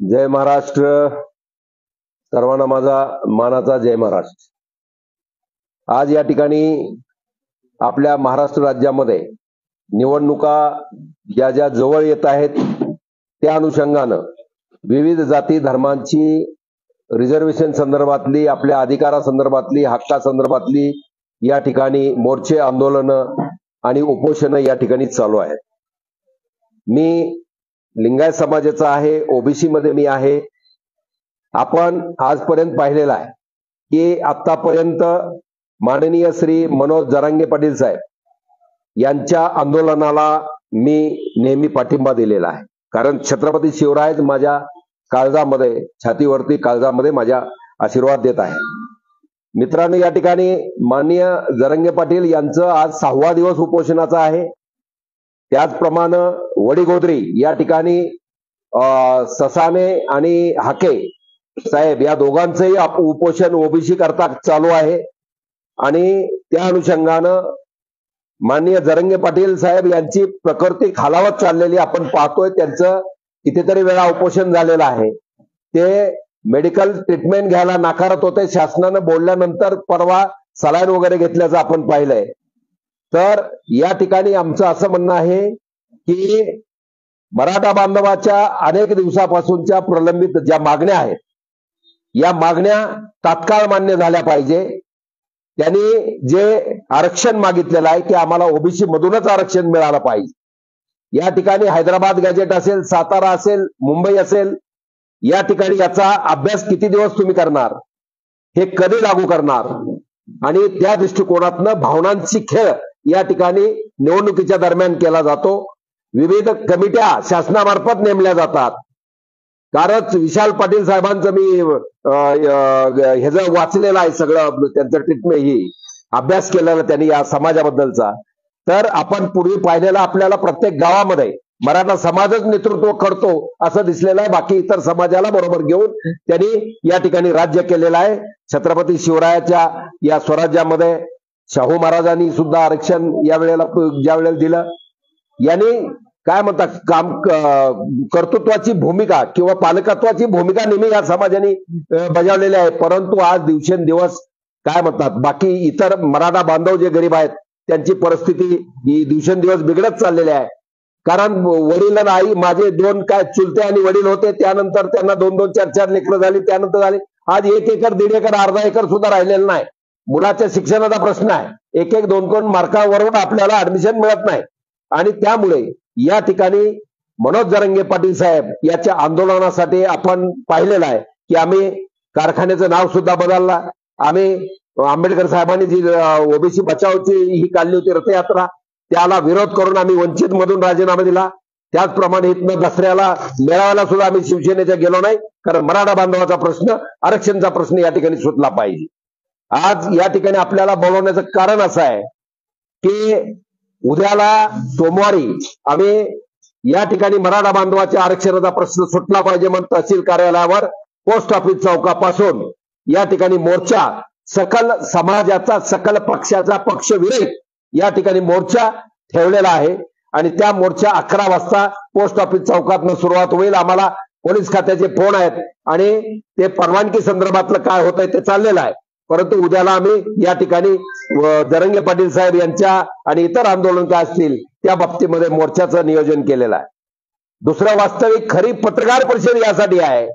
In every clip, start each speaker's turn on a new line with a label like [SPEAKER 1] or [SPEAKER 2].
[SPEAKER 1] जय महाराष्ट्र. सर्वांना माझा मानाचा जय महाराष्ट्र. आज या ठिकाणी आपल्या महाराष्ट्र राज्यामध्ये निवडणुका ज्या ज्या जवळ येत आहेत त्या अनुषंगानं विविध जाती धर्मांची रिझर्वेशन संदर्भातली, आपल्या अधिकारासंदर्भातली, हक्कासंदर्भातली या ठिकाणी मोर्चे, आंदोलनं आणि उपोषणं या ठिकाणी चालू आहेत. मी लिंगायत समाजाचा आहे, ओबीसी मध्ये मी आहे. आपण आजपर्यंत पाहिलेलं आहे की आतापर्यंत माननीय श्री मनोज जरांगे पाटील साहेब यांच्या आंदोलनाला मी नेहमी पाठिंबा दिलेला आहे. कारण छत्रपती शिवराय माझ्या काळजामध्ये, छातीवरती काळजामध्ये माझ्या आशीर्वाद देत आहे. मित्रांनो, या ठिकाणी माननीय जरांगे पाटील यांचं आज 6वा दिवस उपोषणाचा आहे. त्याचप्रमाणे वडीगोद्री या ठिकाणी ससाने आणि हाके साहेब या दोघांचंही उपोषण ओबीसी करता चालू आहे. आणि त्या अनुषंगानं माननीय जरांगे पाटील साहेब यांची प्रकृती खालावत चाललेली आपण पाहतोय. त्यांचं कितीतरी वेळा उपोषण झालेलं आहे. ते मेडिकल ट्रीटमेंट घ्यायला नाकारत होते. शासनानं बोलल्यानंतर परवा सलाईन वगैरे घेतल्याचं आपण पाहिलंय. तर या ठिकाणी आमचं असं म्हणणं आहे की मराठा बांधवाच्या अनेक दिवसापासूनच्या प्रलंबित ज्या मागण्या आहेत या मागण्या तात्काळ मान्य झाल्या पाहिजे. त्यांनी जे आरक्षण मागितलेलं आहे की आम्हाला ओबीसी मधूनच आरक्षण मिळालं पाहिजे. या ठिकाणी हैदराबाद गॅजेट असेल, सातारा असेल, मुंबई असेल, या ठिकाणी याचा अभ्यास किती दिवस तुम्ही करणार, हे कधी लागू करणार, आणि त्या दृष्टिकोनातनं भावनांची खेळ या ठिकाणी निवडणुकीच्या दरम्यान केला जातो. विविध कमिट्या शासनामार्फत नेमल्या जातात. कालच विशाल पाटील साहेबांचं मी हे जे वाचलेलं आहे सगळं, त्यांचं ट्रीटमेंट ही अभ्यास केलेला त्यांनी या समाजाबद्दलचा. तर आपण पूर्वी पाहिलेला आपल्याला प्रत्येक गावामध्ये मराठा समाजच नेतृत्व करतो असं दिसलेलं आहे. बाकी इतर समाजाला बरोबर घेऊन त्यांनी या ठिकाणी राज्य केलेलं आहे. छत्रपती शिवरायाच्या या स्वराज्यामध्ये शाहू महाराजांनी सुद्धा आरक्षण या वेळेला ज्या वेळेला दिलं, यांनी काय म्हणतात काम कर्तृत्वाची भूमिका किंवा पालकत्वाची भूमिका नेहमी या समाजाने बजावलेली आहे. परंतु आज दिवसेंदिवस काय म्हणतात बाकी इतर मराठा बांधव जे गरीब आहेत त्यांची परिस्थिती ही दिवसेंदिवस बिघडत चाललेली आहे. कारण वडील आणि आई, माझे दोन काय चुलते आणि वडील होते, त्यानंतर त्यांना 2-2, 4-4 लेकरं झाली, त्यानंतर झाली. आज 1 एकर, 1.5 एकर, अर्धा एकर सुद्धा राहिलेलं नाही. मुलाच्या शिक्षणाचा प्रश्न आहे. 1-1, 2-2 मार्कावरून आपल्याला ऍडमिशन मिळत नाही. आणि त्यामुळे या ठिकाणी मनोज जरांगे पाटील साहेब याच्या आंदोलनासाठी आपण पाहिलेलं आहे की आम्ही कारखान्याचं नाव सुद्धा बदलला. आम्ही आंबेडकर साहेबांनी जी ओबीसी बचावची ही काढली होती रथयात्रा, त्याला विरोध करून आम्ही वंचित मधून राजीनामा दिला. त्याचप्रमाणे इथनं दसऱ्याला मेळाव्याला सुद्धा आम्ही शिवसेनेच्या गेलो नाही. कारण मराठा बांधवाचा प्रश्न, आरक्षणचा प्रश्न या ठिकाणी सुटला पाहिजे. आज या ठिकाणी आपल्याला बोलवण्याचं कारण असं आहे की उद्याला सोमवारी आम्ही या ठिकाणी मराठा बांधवाच्या आरक्षणाचा प्रश्न सुटला पाहिजे म्हणून तहसील कार्यालयावर, पोस्ट ऑफिस चौकापासून या ठिकाणी मोर्चा, सकल समाजाचा, सकल पक्षाचा पक्षविरहित या ठिकाणी मोर्चा ठेवलेला आहे. आणि त्या मोर्चा 11 वाजता पोस्ट ऑफिस चौकातनं सुरुवात होईल. आम्हाला पोलीस खात्याचे फोन आहेत आणि ते परवानगी संदर्भातलं काय होत आहे ते चाललेलं आहे. परंतु उद्याला आम्ही या ठिकाणी जरांगे पाटील साहेब यांच्या आणि इतर आंदोलन काय असतील त्या बाबतीमध्ये मोर्चाचं नियोजन केलेलं आहे. दुसरं वास्तविक खरी पत्रकार परिषद यासाठी आहे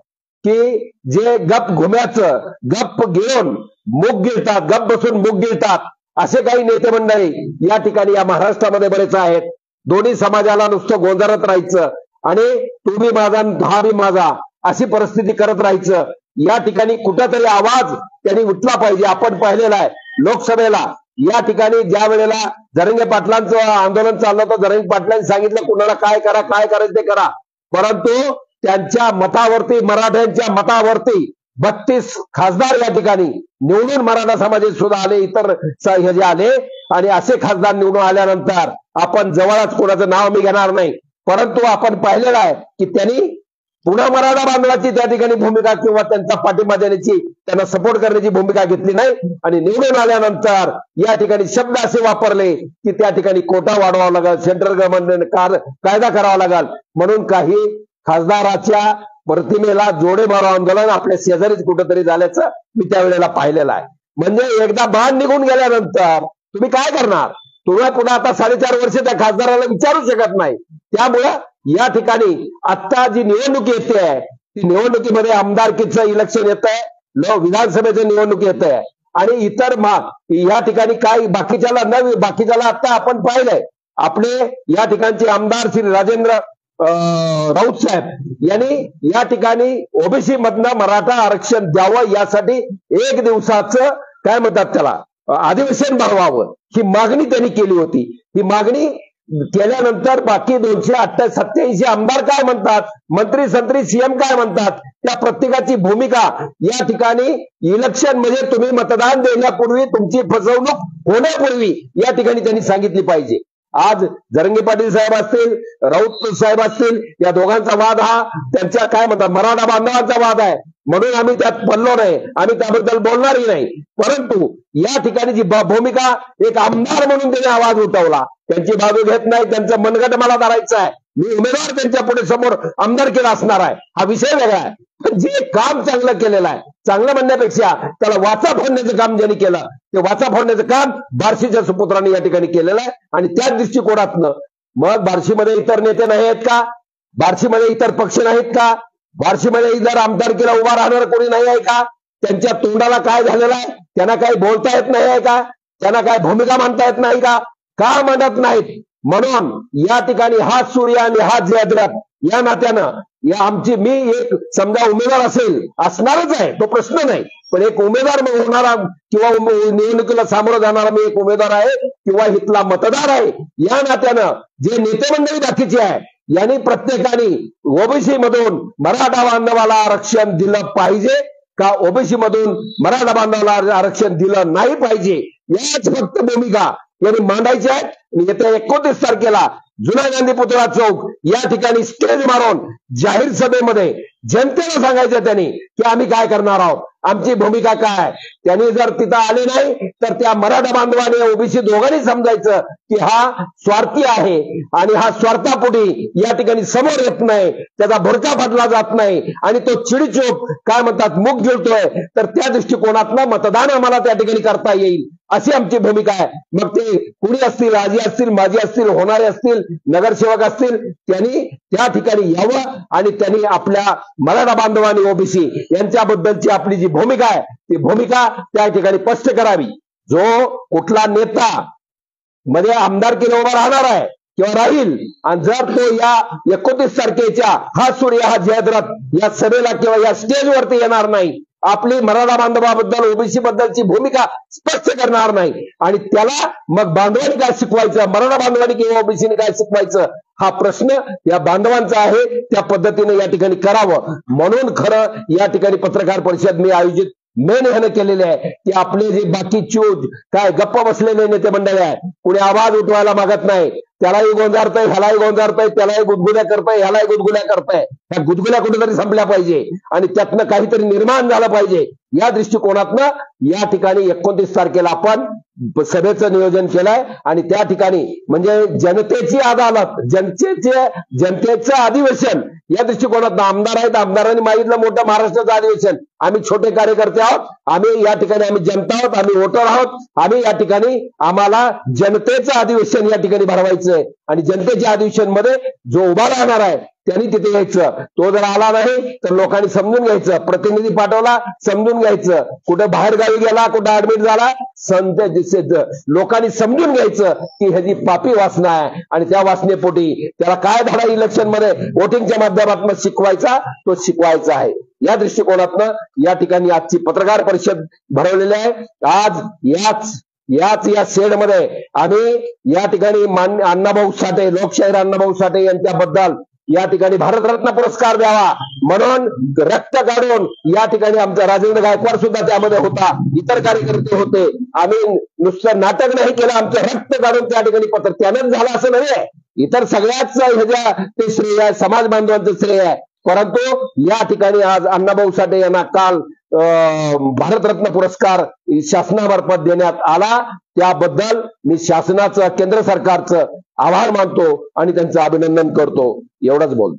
[SPEAKER 1] की जे गप घुम्याचं, गप गिळून मूग गिळतात, गप बसून मूग गिळतात असे काही नेते मंडळी या ठिकाणी या महाराष्ट्रामध्ये बरेच आहेत. दोन्ही समाजाला नुसतं गोंजारत राहायचं आणि तू बी माझा, हा बी माझा अशी परिस्थिती करत राहायचं. या ठिकाणी कुठंतरी आवाज त्यांनी उठला पाहिजे. आपण पाहिलेला आहे लोकसभेला या ठिकाणी ज्या वेळेला जरांगे पाटलांचं आंदोलन चाललं होतं, जरांगे पाटलांनी सांगितलं कुणाला काय करा, काय करायचं ते करा. परंतु त्यांच्या मतावरती, मराठ्यांच्या मतावरती 32 खासदार या ठिकाणी निवडून मराठा समाजात सुद्धा आले, इतर हे जे आले. आणि असे खासदार निवडून आल्यानंतर आपण जवळच कोणाचं नाव मी घेणार नाही, परंतु आपण पाहिलेलं आहे की त्यांनी पुन्हा मराठा बांधवाची त्या ठिकाणी भूमिका किंवा त्यांचा पाठिंबा देण्याची, त्यांना सपोर्ट करण्याची भूमिका घेतली नाही. आणि निवडून आल्यानंतर या ठिकाणी शब्द असे वापरले की त्या ठिकाणी कोटा वाढवावा लागेल, सेंट्रल गव्हर्नमेंट कायदा करावा लागेल. म्हणून काही खासदाराच्या प्रतिमेला जोडे मारो आंदोलन आपल्या शेजारीच कुठेतरी झाल्याचं मी त्यावेळेला पाहिलेलं आहे. म्हणजे एकदा बाण निघून गेल्यानंतर तुम्ही काय करणार? तुम्ही पुन्हा आता 4.5 वर्ष त्या खासदाराला विचारू शकत नाही. त्यामुळं या ठिकाणी आता जी निवडणूक येते ती निवडणुकीमध्ये आमदारकीचं इलेक्शन येत आहे, विधानसभेचं निवडणूक येत आहे आणि इतर या ठिकाणी काय बाकीच्याला आता आपण पाहिलंय. आपले या ठिकाणचे आमदार श्री राजेंद्र राऊत साहेब यांनी या ठिकाणी ओबीसी मधनं मराठा आरक्षण द्यावं यासाठी 1 दिवसाचं काय म्हणतात त्याला अधिवेशन भरवावं ही मागणी त्यांनी केली होती. ही मागणी केल्यानंतर बाकी 287 आमदार काय म्हणतात, मंत्री संत्री सीएम काय म्हणतात, त्या प्रत्येकाची भूमिका या ठिकाणी इलेक्शन म्हणजे तुम्ही मतदान देण्यापूर्वी तुमची फसवणूक होण्यापूर्वी या ठिकाणी त्यांनी सांगितली पाहिजे. आज जरंगे पाटील साहेब असतील, राऊत साहेब असतील, या दोघांचा वाद हा त्यांच्या काय म्हणतात मराठा बांधवांचा वाद आहे म्हणून आम्ही त्यात पडलो नाही, आम्ही त्याबद्दल बोलणारही नाही. परंतु या ठिकाणी जी भूमिका एक आमदार म्हणून त्यांनी आवाज उठवला, त्यांची बाजू घेत नाही, त्यांचं मनगट मला धरायचं आहे, मी उमेदवार त्यांच्या पुढे समोर आमदारकीला असणार आहे, हा विषय वेगळा आहे. पण जे काम चांगलं केलेलं आहे, चांगलं म्हणण्यापेक्षा त्याला वाचा फोडण्याचं काम ज्यांनी केलं ते वाचा फोडण्याचं काम बार्शीच्या सुपुत्रांनी या ठिकाणी केलेलं आहे. आणि त्याच दृष्टिकोनातनं मग बार्शीमध्ये इतर नेते नाही आहेत का? बार्शीमध्ये इतर पक्ष नाहीत का? बार्शीमध्ये इतर आमदारकीला उभा राहणार कोणी नाही आहे का? त्यांच्या तोंडाला काय झालेलं आहे? त्यांना काही बोलता येत नाही आहे का? त्यांना काय भूमिका मांडता येत नाही का? का म्हणत नाहीत? म्हणून या ठिकाणी हा सूर्य आणि हा जयद्रथ या नात्यानं आमची मी एक समजा उमेदवार असणारच आहे, तो प्रश्न नाही, पण एक उमेदवार होणारा किंवा निवडणुकीला सामोरं जाणारा मी एक उमेदवार आहे किंवा इथला मतदार आहे या नात्यानं जे नेते मंडळी बाकीची आहे यांनी प्रत्येकाने ओबीसी मधून मराठा बांधवाला आरक्षण दिलं पाहिजे का ओबीसी मधून मराठा बांधवाला आरक्षण दिलं नाही पाहिजे याच फक्त भूमिका यांनी मांडायची आहे. येत्या 29 तारखेला जुना गांधी पुतळा चौक या ठिकाणी स्टेज मारून जाहीर सभेमध्ये जनतेला सांगायचं त्यांनी की आम्ही काय करणार आहोत, आमची भूमिका काय. त्यांनी जर तिथं आले नाही तर त्या मराठा बांधवाने ओबीसी दोघांनी समजायचं की हा स्वार्थी आहे आणि हा स्वार्थापोटी या ठिकाणी समोर येत नाही, त्याचा भडका फाटला जात नाही आणि तो चिडीचोप काय म्हणतात मुख गिळतोय. तर त्या दृष्टिकोनातनं मतदान आम्हाला त्या ठिकाणी करता येईल अशी आमची भूमिका आहे. मग ते कुणी असतील, आजी असतील, माजी असतील, होणारे असतील, नगरसेवक असतील, त्यांनी त्या ठिकाणी यावं आणि त्यांनी आपल्या मराठा बांधवांनी ओबीसी यांच्याबद्दलची आपली जी भूमिका आहे ती भूमिका त्या ठिकाणी स्पष्ट करावी. जो कुठला नेता मध्ये आमदारकीला उभा राहणार आहे किंवा राहील आणि जर तो या 29 तारखेच्या हा सूर्य हा जयद्रथ या सभेला किंवा या स्टेजवरती येणार नाही, आपली मराठा बांधवाबद्दल ओबीसी बद्दलची भूमिका स्पष्ट करणार नाही आणि त्याला मग बांधवांनी काय शिकवायचं, मराठा बांधवांनी किंवा ओबीसीने काय शिकवायचं हा प्रश्न या बांधवांचा आहे. त्या पद्धतीने या ठिकाणी करावं म्हणून खरं या ठिकाणी पत्रकार परिषद मी आयोजित मेन ह्यानं केलेले आहे की आपले जे बाकी चूज काय गप्प बसलेले नेते मंडळी आहे, कुणी आवाज उठवायला मागत नाही, त्यालाही गोंजारतंय, ह्यालाही गोंजारतंय, त्यालाही गुदगुल्या करताय, ह्यालाही गुदगुल्या करताय. ह्या गुदगुल्या कुठेतरी संपल्या पाहिजे आणि त्यातनं काहीतरी निर्माण झालं पाहिजे. या दृष्टिकोनातनं या ठिकाणी 29 तारखेला आपण सभेचं नियोजन केलंय आणि त्या ठिकाणी म्हणजे जनतेची अदालत, जनतेचं अधिवेशन या दृष्टिकोनातनं आमदार आहेत, आमदारांनी मागितलं मोठं महाराष्ट्राचं अधिवेशन, आम्ही छोटे कार्यकर्ते आहोत, आम्ही या ठिकाणी आम्ही जनता आहोत, आम्ही वोटर आहोत, आम्ही या ठिकाणी आम्हाला जनतेचं अधिवेशन या ठिकाणी भरवायचंय आणि जनतेच्या अधिवेशन मध्ये जो उभा राहणार आहे त्यांनी तिथे यायचं. तो जर आला नाही तर लोकांनी समजून घ्यायचं, प्रतिनिधी पाठवला समजून घ्यायचं, कुठे बाहेर गावी गेला, कुठे ऍडमिट झाला, लोकांनी समजून घ्यायचं की ह्याची पापी वासना आहे आणि त्या वासनेपोटी त्याला काय धडा इलेक्शन मध्ये वोटिंगच्या माध्यमातून शिकवायचा तो शिकवायचा आहे. या दृष्टिकोनातनं या ठिकाणी आजची पत्रकार परिषद भरवलेली आहे. आज या शेडमध्ये आम्ही या ठिकाणी अण्णाभाऊ साठे, लोकशाहीर अण्णाभाऊ साठे यांच्याबद्दल या ठिकाणी भारतरत्न पुरस्कार द्यावा म्हणून रक्त काढून या ठिकाणी आमचा राजेंद्र गायकवाड सुद्धा त्यामध्ये होता, इतर कार्यकर्ते होते. आम्ही नुसतं नाटक नाही केलं, आमचं रक्त काढून त्या ठिकाणी पत्र त्यानंच झालं असं नाही, इतर सगळ्याच ह्याच्या ते श्रेय आहे, समाज बांधवांचं श्रेय आहे. परंतु या ठिकाणी आज अण्णाभाऊ साठे यांना काल भारतरत्न पुरस्कार शासनामार्फत देण्यात आला. त्याबद्दल मी शासनाचं, केंद्र सरकारचं आभार मानतो आणि त्यांचं अभिनंदन करतो. एवढंच बोलतो.